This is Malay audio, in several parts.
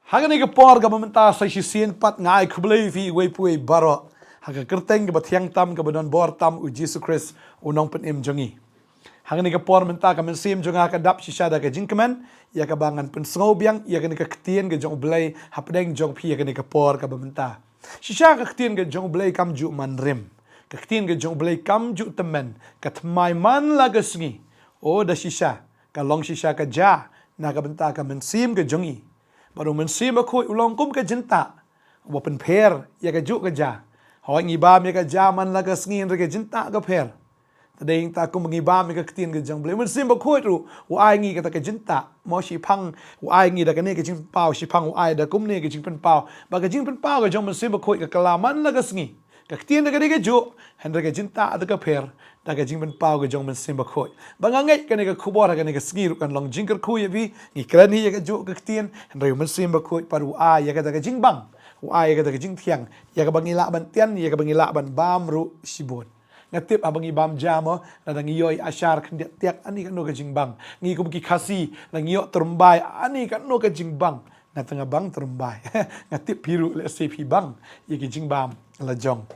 Hagan ni kapor ka mamenta sa sisien pat ngai kublei fi we pui baro. Haga kerteng ka bathiang tam ka badon bor tam u Jesus Christ u Nongkhryiem jongi. Hagan ni kapor menta ka mensim jonga ka dap shisada ka jingkemen ya ka bangan pensngau biang ya ka ni ka ktien ka jong blai hapdeng jong phi ya ka ni kapor ka mamenta. Shisha ka ktien ka jong blai kam ju manrim. Ka ktien ka jong blai kam ju temen ka tmai man lagasngi. O da shisha ka long shisha ka ja na ka benta ka mensim ka jongi. Baru mensim aku ulang kum ke jenta. Wapen per ya ke juk ke ja. Hoi ngibam ya ke jaman la ke sngin ke jenta ke per. Tadeng ta kum ngibam ya ke ktien ke jang blei. Mensim aku tu wa ai ngi ke ta ke jenta. Mo shi pang wa ai ngi da ke ne ke jing pau shi pang wa ai da kum ne ke jing pen pau. Ba ke jing pen pau ke jong mensim aku ke kelaman la ke sngi. Ke ktien ke ke juk hen ke jenta da ke per. Da ke jing pen pau ke jong mensim aku. Bangangai ke ne ke kubor ke ne ke sngi kan long jing ke ku ya bi ngi kran hi ya ke juk ke ktien hen mensim aku paru ai ya ke da ke jing bang. Wa ai ya ke da ke jing thiang ya ke bangila ban tian ya ke bangila ban bam ru sibon. Ngatip abangi bam jamo na dangi yoi asyar kan tiak ani kan no ke jing bang. Ngi kum ki khasi na ngi yok terumbai ani kan no ke jing bang. Na tengah bang terumbai. Ngatip biru le sepi bang ya ke jing bam la jong.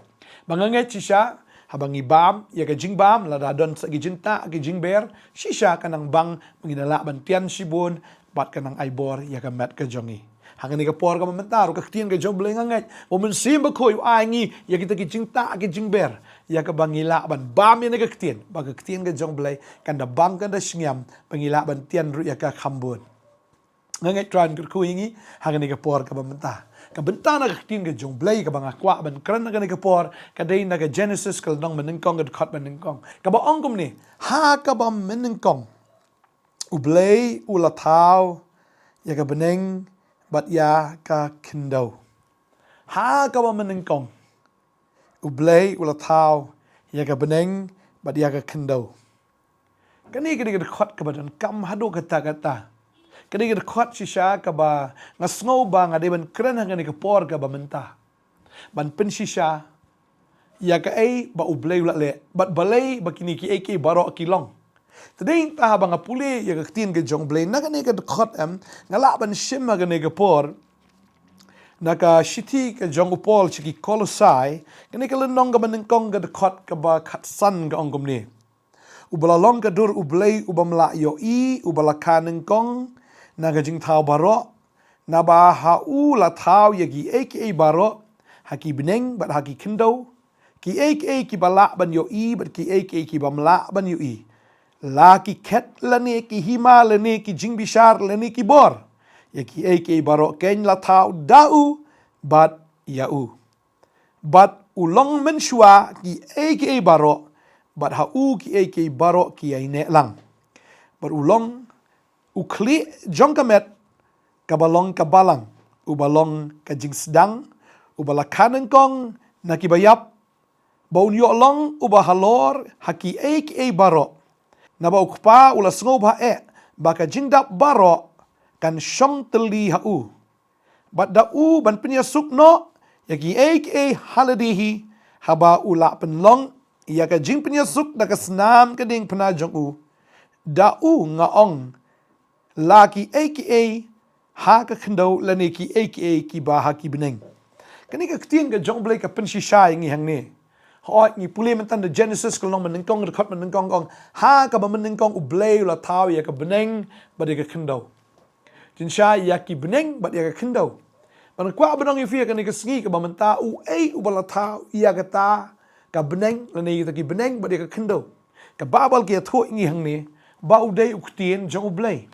Bangangai cisha habang ibam ya ke jing bam la dadon sa gijinta ke jing ber shisha kanang bang menginala ban tian sibon bat kanang aibor ya ke mat ke jongi hangan ni ke por ka mentar ka ktien ke jong bleng ngai o men sim ba khoi ai ngi ya kita ke jingta ke jing ber ya ke bangila ban bam ya ke ktien ba ke ktien ke jong bleng kan da bang kan da shingyam bangila ban tian ru ya ka khambun ngai tran ke khu ngi hangan ni ke por ka mentar ka bentana ka ktien ke jong blei ka bang akwa ban kran ka ni ke por ka dei na ka Genesis ka nong menengkong ka khat menengkong ka ba ongkom ni ha ka ba menengkong u blei u la thaw ya ka beneng bat ya ka kindau ha ka ba menengkong u blei u la thaw ya ka beneng bat ya ka kindau kani ka khat ka ba dan kam hadu kata kata kani ka khat shisha ka ba ngasngau ba ngade ban kran hang ni ka por ka ba menta ban pen shisha ya ka ai ba u blei la le bat balei ba kini ki ai baro kilong tading ta bang apuli ya ka tin ke jong blei na ka ni ka khat am ngala ban shim ga ni ka por na ka shiti ka jong upol chiki kolosai kani ka lenong ga menengkong ga khat ka ba khat san ga ongkom ni ubalalong ka dur u blei u bamla yo I u balaka nengkong na ga jingthaw baro na ba ha u la thaw ya gi aka baro haki beneng bat haki kindau ki aka ki bala ban yo I bat ki aka ki bamla ban yo I la ki ket la ne ki hima la ne ki jing bishar la ne ki bor ya ki aka baro ken la thaw dau bat ya u bat ulong men shua ki aka baro bat ha u ki aka baro ki ai ne lang bat ulong ukli jong kamet kabalong kabalang ubalong ka jing sedang ubala kanen kong nakibayap baun yo long ubahalor haki aka baro naba ukpa ula sngo ba baka jingdap baro kan shong teli ha u bat da u ban penya sukno yaki aka haladihi haba ula penlong ya ka jing penya suk da ka snam ka ding pena jong u da u ngaong laki aka ha ka khndo lani ki aka ki ba ha ki beneng kani ka ktien ka jong blei ka pen shisha ngi hang ni hoi ngi puli mentan the Genesis ka long menengkong ka khat menengkong kong ha ka ba menengkong u blei la thaw ya ka beneng ba de ka khndo tin sha ya ki beneng ba ya ka khndo ban kwa benong i fi ka ni ka sngi ka ba menta u ai u ba la thaw ya ka ta ka beneng lani ta ki beneng ba de ka khndo ka babal ki tho ngi hang ni ba u dei u ktien jong u blei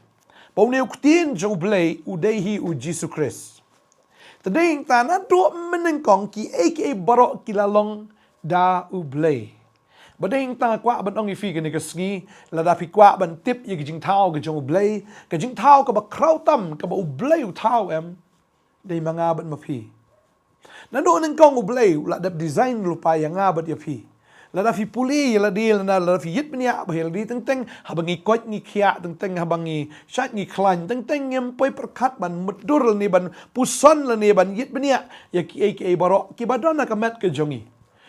ba u ne u ktien jong u blei u dei hi u Jesus Christ tading ta na do menengkong ki aka baro ki la long da u blei bading ta kwa ban ong i fi ka ni ka sngi la da fi kwa ban tip ye jing thaw ka jong u blei ka jing thaw ka ba khraw tam ka ba u blei u thaw em dei manga ban ma phi na do nengkong u blei la da design lupa yang nga bat ya phi la da fi puli la di la da fi yit bnia ba hel di teng teng habangi kot ngi khia teng teng habangi shat ngi klan teng teng yem poi perkat ban mudur ni ban puson la ni ban yit bnia ya ki aka baro ki badona ka mat ke jongi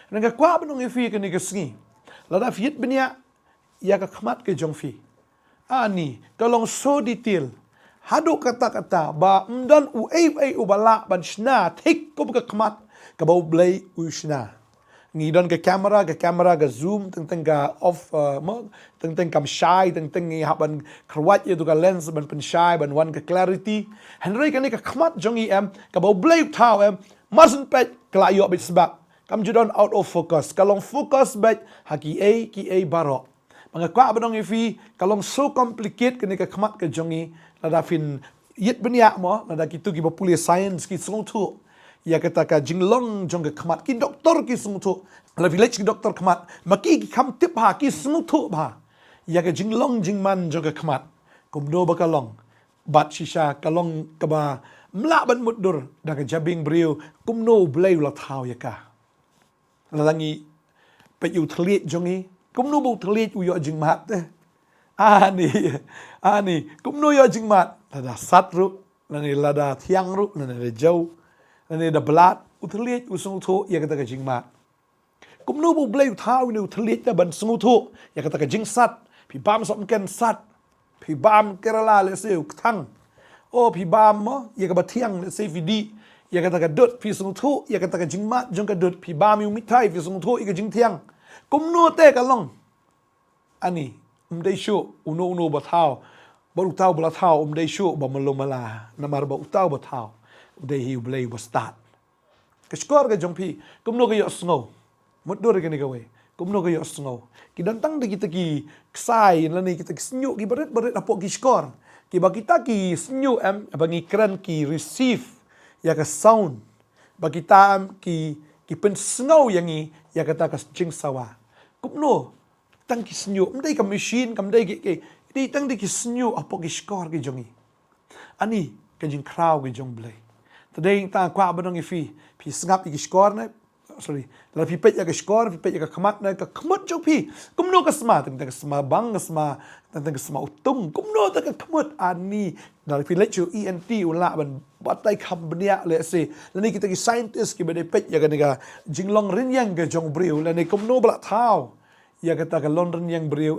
nanga kwa banong fi ka ni ka sngi la da fi yit bnia ya ka khmat ke jong fi ani kalong so detail haduk kata-kata ba mdan u balak ban shna thik ko ka khmat ka U Blei U shna ngidon ke kamera ke zoom teng ka off mo teng kam shai teng ngi haban khrawat ye tu ka lens ban pen shai ban wan ka clarity henry ka ni ka khmat jongi em ka U Blei thaw em mustn't pet kla yo bit sebab kam judon out of focus kalong focus bet haki a baro mga kwa banong ifi kalong so complicate ka ni ka khmat ka jongi lada fin yit benya mo lada kitu ki popular science ki sung tu ya kata ka jinglong jong ka khmat ki doktor ki sung tu la village ki doktor khmat maki ki kham tip ha ki sung tu ba ya ka jinglong jingman jong ka khmat kum do ba kalong bat shisha kalong ka ba mla ban mudur da ka jabing briu kum no blei la thau ya ka la ngi pe yu thliet jongi kum no bu thliet u yo jingmat ani kum no yo jingmat lada sat ru lani lada thiang ru lani jau lani da blat u thliet u sung tho ya kata ka jingmat kum no bu blei thau ni u thliet da ban sung tho ya kata ka jing sat pi bam som ken sat pi bam kerala le se u thang o pi bam mo ya ka ba thiang le se vidi ya kata ka dot pi sung tho ya kata ka jingmat jong ka dot pi bam yu mitai pi sung tho i ka jing thiang kum no te ka long ani dei shu uno ba thao ba u tao ba thao dei shu ba malo mala namar ba u tao ba thao dei U Blei ba start ka skor ga jong pi kum no ga yo sngo mot do ga ni ga we kum no ga yo sngo ki dan tang de kita ki sai la ni kita snyu ki baret apo ki skor ki ba kita ki snyu am ba ngi kran ki receive ya ka sound ba kita am ki pen sngo yang ni ya kata ka jing sawa kum no tang ki snyu mdai ka machine kam dai ki di tang di ki snyu apo ki skor ki jongi ani ka jing khraw ki jong blei today ta kwa ba dong ifi pi snap ki skor na sorry la pi pet ya ka skor pi pet ya ka khmat na ka khmat jo pi kum no ka sma tang ka sma bang ka sma tang ka sma utung kum no ta ka khmat ani na pi let you ent ula ban batai kham bnia le se la ni kita ki scientist ki ba de pet ya ka ni ka jinglong rin yang ka jong briu la ni kum no bla thao ya kata ka London yang beriu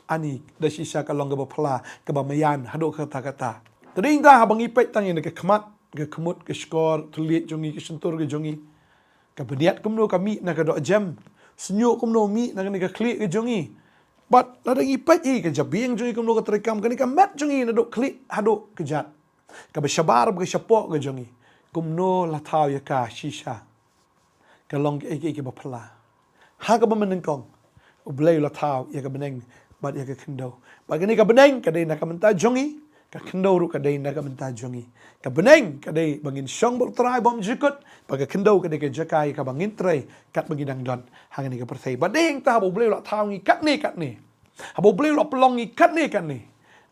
ani da shisha ka long ba phla ka ba mayan hado kata tading da habang ipet tang ni ka khmat ka khmut ka skor tuliet jongi ka sentur ka jongi ka beniat kumno kami na ka do jam senyu kumno mi na ka klik ka jongi but la dang ipet ka jabing jongi kumno ka trekam ka ni ka mat jongi na do klik hado ka jat ka ba shabar ka shapok ka jongi kumno la thau ya ka shisha ka long ka ba phla ha ka ba menengkong U Blei la thau ya ka beneng bat ya ka khendo ba ka ni ka beneng ka dei na ka menta jongi ka khendo ru ka dei na ka menta jongi ka beneng ka dei bangin shong bol trai bom jikut ba ka khendo ka dei ka jakai ka bangin trai kat bangin dang don hang ni ka perthei ba deng ta U Blei la thau ngi kat ni ha U Blei la plong ngi kat ni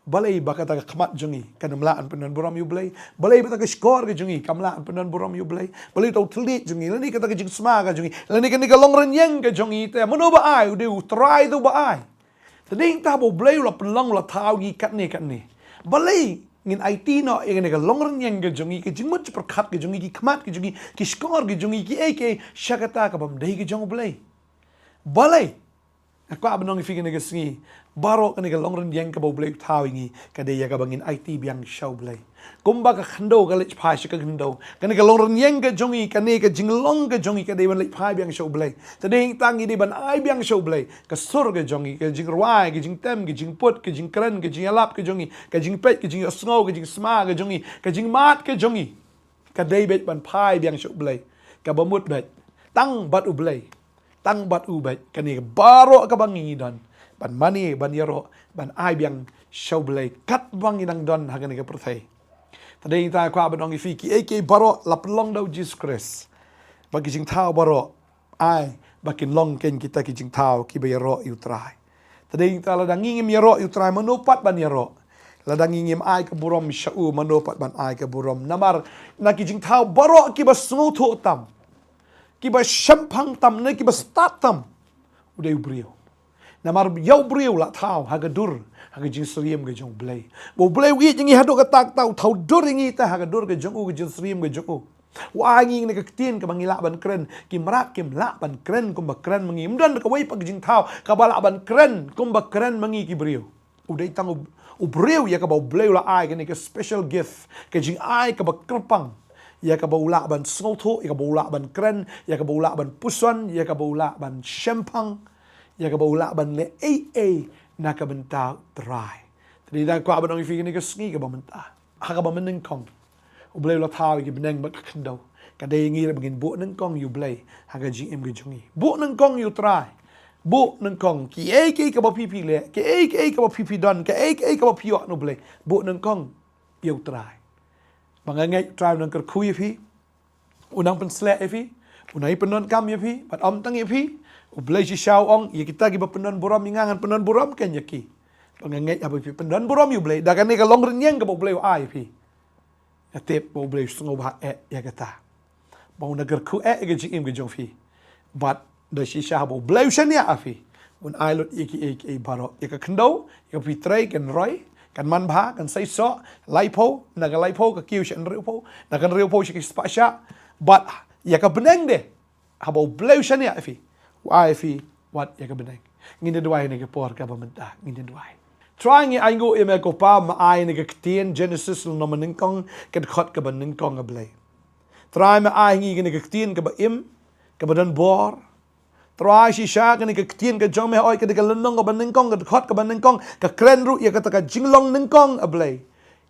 balei ba ka ta ka khmat jongi ka namlaan penan buram U Blei balei ba ta ka skor ka jongi kamlaan penan buram U Blei balei tau thlit jongi lani ka ta ka jing sma ka jongi lani ka ni ka long ren yang ka jongi te mono ba ai u de u trai tu ba ai tading ta U Blei la pelong la thau ngi kat ni balei ngin IT no yang ni ka long ren yang ka jongi ka jing mut perkhat ka jongi ki khmat ka jongi ki skor ka jongi ki ek shakata ka bam dei ka jong U Blei balei aku abang ngi fikir nega singi baro kan nega longren yang ka U Blei thau ngi ka de ya ka bangin IT biang show Blei kumba ka khando ka lech phai ka khando kan nega longren yang ka jongi ka ne ka jinglong ka jongi ka de ban lech phai biang show Blei tading tangi de ban ai biang show Blei ka sur ka jongi ka jingrwai ka jingtem ka jingput ka jingkran ka jingalap ka jongi ka jingpet ka jing sngo ka jing sma ka jongi ka jingmat ka jongi ka de bet ban phai biang show Blei ka bamut bet tang bat U Blei tang bat ubet kani baro ka bangi don ban mani ban yaro ban ai biang show Blei kat bangi nang don hagani ka perthai tadai ta kwa badong ifiki ak baro laplong dau Jesus Christ bagi jingthaw baro ai bakin long ken kita ki jingthaw ki bayaro utrai tadai ta la dangingim yaro utrai manopat ban yaro la dangingim ai ka burom shau manopat ban ai ka burom namar na ki jingthaw baro ki basungu tho tam kiba shampang tam ne kiba start tam udah brio namar yau brio la thau haga dur haga jing sriem ga jong Blei bo Blei wi jingi hado ka tak tau thau dur ngi ta haga dur ga jong u ga jing sriem ga jong u wa ngi ne ka tien ka bangila ban kren ki mrak kim la ban kren kum ba kren mangi mdan ka wai pag jing thau ka bala ban kren kum ba kren mangi ki brio udah tang Ubreu ya ka ba bleu la ai ka special gift ka jing ai ka ba kerpang ya ka ba ula ban snotho ya ka ba ula ban kren ya ka ba ula ban puson ya ka ba ula ban shempang ya ka ba ula ban le na ka benta tharai. Tadi dah kwa ban ong fi ka sngi ka ba menta. Ha ka ba meneng kong. Ublei la thaw ki beneng ba kendo. Ka dei ngi ra begin bu neng kong yu blei ha ka jing em ge jungi. Bu neng kong yu tharai. Bu neng kong ki ka ba pipi le ki ka ba pipi don ka ba piok no blei. Bu neng kong yu tharai. Mangangai try nang ker khu fi. Unang pen slek fi. Unai penon kam fi. Pat om tang fi. Ublei si shau ong ya kita ki ba penon buram ingangan penon buram ken yaki. Mangangai apa fi penon buram yu blei. Da kan ni ka long renyeng ka ba blei ai fi. Tip mau boleh sungguh bah ya kata mau negara ku ke jing im ke jong fi but the shisha mau boleh usan ya afi un ailut iki baro ya ka kendo ya pi trai kan roi kan man bha kan sai so laipo naga laipo ka kiu shan riupo naga riupo shi spa sha but ya ka beneng de ha mau boleh usan ya afi wa fi what ya ka beneng ngin de duai ne ke por ka ba menta ngin de duai trying ai go e me ko pa ma ai ne ke tien Genesis no maning kong ke khot ka ban ning kong a blei try me ai ngi ne ke tien ka ba im ka ba dan bor try shi sha ke ne ke tien ka jong me oi ke ka lenong ka ban ning kong ka khot ka ban ning kong ka kren ru ya ka ta ka jinglong ning kong a blei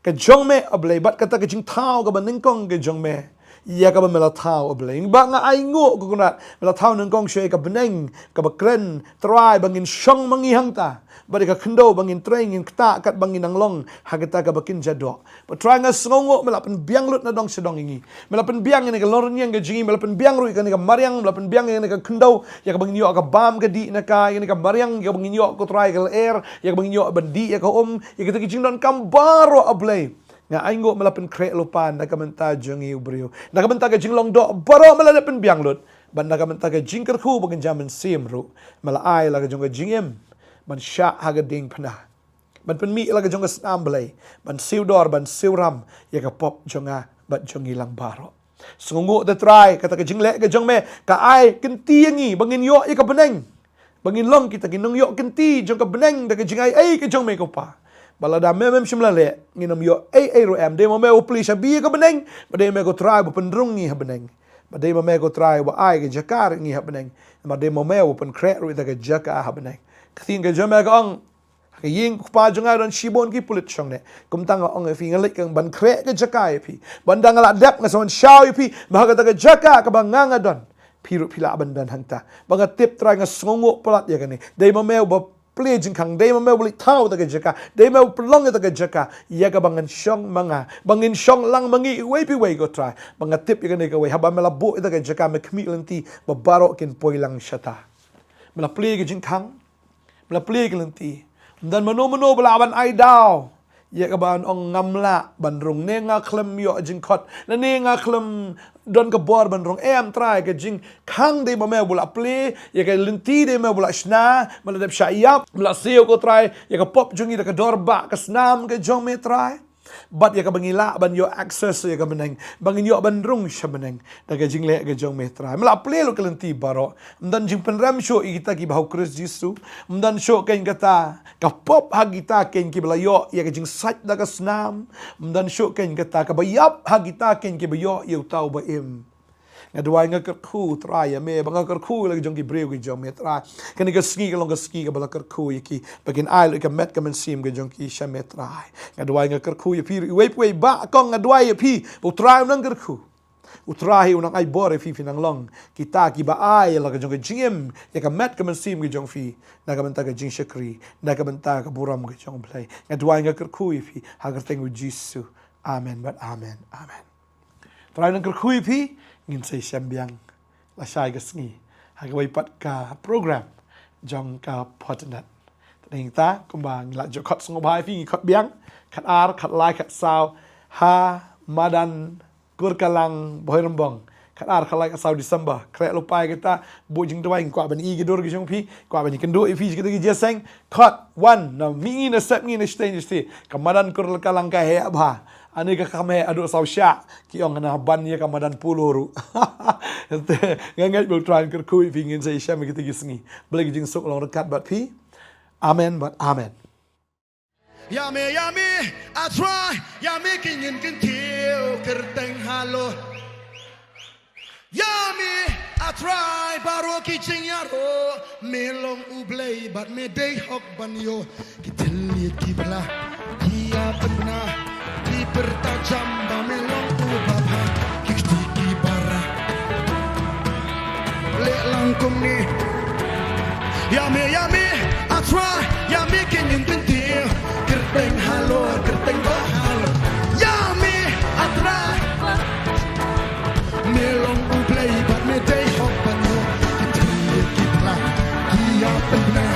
ka jong me a blei bat ka ta ka jingthaw ka ban ning kong ke jong me ya ka ba mela thaw a blei ba nga ai ngo ko kunat mela thaw ning kong she ka beneng ka ba kren try bangin shong mangi hang ta bari ka kendo bangin train in kta kat bangin anglong hagata ka bakin jado but try nga sngongo melapen biang lut na dong sedong ingi melapen biang ni ka lorn yang ga jingi melapen biang ru ka ni ka mariang melapen biang ni ka kendo ya ka bangin yo ka bam ka di na ka ni ka mariang ya bangin yo ko try ka air ya ka bangin yo bandi ya ka ya ka jingdon kambaro ablay nga aingo melapen kre lupan na ka menta jungi ubrio na ka menta ka jinglong do baro melapen biang lut ban na ka menta ka jingker khu bangin jaman sim ru mela ai la ka jong ka jingem ban sya haga ding pena ban pen mi laga jonga snam blai ban siu dor ban siu ram ya ka pop jonga bat jongi lang baro sungu the try kata ka jingle ka jong me ka ai kenti ngi bangin yo ya ka beneng bangin long kita ginong yo kenti jong ka beneng da ka jingai ai ka jong me ko pa balada memem shimla le nginom yo ai ro am de mo me o please bi ka beneng ba de me ko try ba pendrung ngi ha beneng ba de mo me ko try ba ai ka jakar ngi ha beneng ba de mo me o pen kre ru da ka jaka ha beneng Ketin ke jome ka ong ka ying pa jonga don shibon ki pulit chong ne kum tang ong fi ngalik kang ban kre ke jaka pi bandang la dep nga son shaw pi ma ka ta ke jaka ka banganga don piru pila bandan hangta banga tip tra nga songo plat ya kani dei ma me ba play jing kang dei ma me buli tau ta ke jaka dei ma plong ta ke jaka ya ka bangan shong manga bangin shong lang mangi we pi we go try banga tip ya kani ka we haba mela bu ta ke jaka me kmi lenti ba baro kin poi lang shata mela play ke jing kang mela play ke lenti dan mano belawan ai daw ya ka ban ong ngamla ban rong ne nga klem yo jing khot na ne nga klem don ka bor ban rong em try ka jing khang de ma me bula play ya ka lenti de me bula shna mala dep shayap mala seo ko try ya ka pop jungi da ka dorba ka snam ka jong me try but ya ka bangila ban yo access ya ka beneng bangin yo ban rung sha beneng da ka jingle ka jong me try mala play lo kalenti baro mdan jing penram show kita ki bahau Chris Jisu mdan show ken kata ka pop hagita ken ki bala yo ya ka jing sat da ka snam mdan show ken kata ka bayap hagita ken ki bayo yo tau ba im nga duai nga ker khu try ya me banga ker khu la jong ki breu ki jong me try kan ka ski ka long ka ski ka bala ker khu ki bagin ai ka met ka men sim ka jong ki sha me try nga duai nga ker khu ya pi we ba kong nga duai ya pi bu try nang ker khu utrahi unang ai bore fi finang long kita ki ba ai la ka jong ka jingem ya ka met ka men sim ki jong fi na ka benta ka jing shakri na ka benta ka buram ka jong play nga duai nga ker khu fi ha ker teng jisu amen but amen try nang ker khu fi ngin say siyambiang la shay ka sngi hagaway pat ka program jong ka Potternet taning ta kumbang la jo khot song bhai fi khot biang khat ar khat lai khat saw ha madan kur kalang boirambong khat ar khat lai khat saw December kre lupai kita bu jing dwai kwa ban i gidur gi jong pi kwa ban kendo i fi kita gi jeseng khot one na mi na sep ngi na stain sti kamadan kur kalang ka he abha ani ka kame adu saw sha ki ong na ban ya kamadan puluru ngangai bul try ker kui fi ngin sai sham kita gisngi bleg jing sok long rekat bat pi amen but amen Yummy, yummy, I try. Yummy, can kill. Kerteng halo. Yummy, I try. Baroki chingyaro. Melong U Blei, but me day hok banyo. Kitelit kipla. Kia pena. Kipertajam ba melong U baba. Kikti bara. Le langkum ni. Yummy, yummy, I try. Yummy, can kill. Kerteng halo, kerteng bahalo. Yummy, I try. Melong U Blei, but me day hok banyo. Kitelit kipla. Kia pena.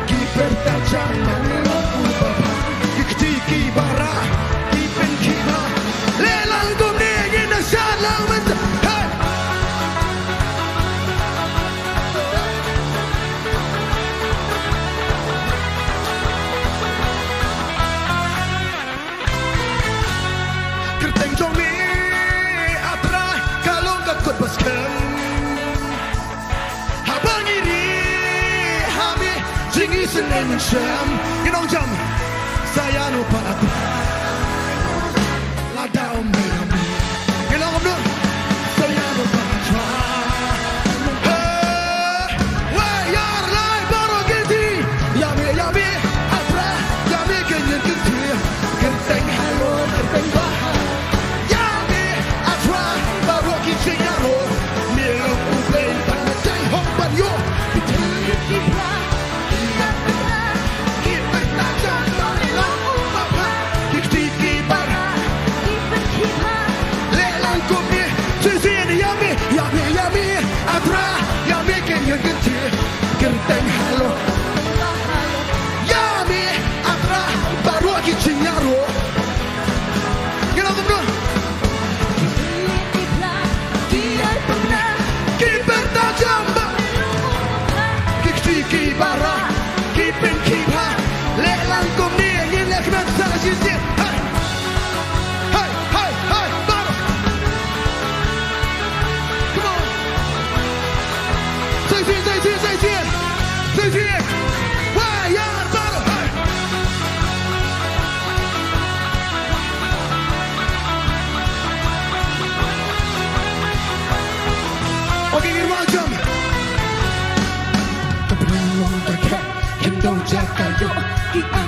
Kipertajam ba melong U baba. Kikti bara. Kipen kiba. Le langkum ni. Gina salang menta. Hey! Kerteng jongi atra kalong kakut baskem habang iri hami jingi senen syam ginong jam saya lupa aku lada ombi ginong omdo saya lupa aku wayar lai baro giti yami yami atra yami kenyen giti kerteng halo kerteng bahal yami atra baro giti yaro melong U Blei but me day hok ban yo kitelit kipla kipertajam ba melong U baba kikti kibara le langkum ni sisi ni yami yami yami atra yami kenyen giti kerteng halo yami atra baro giti yaro ginong omdo kipertajam ba kikti kibara kipen kiba le langkum ni ngin le kena sa sisi hey hey hey hey baro come on say why ya baro hey okay in one jump Kebrang long terkait Kendong jaka yo Kita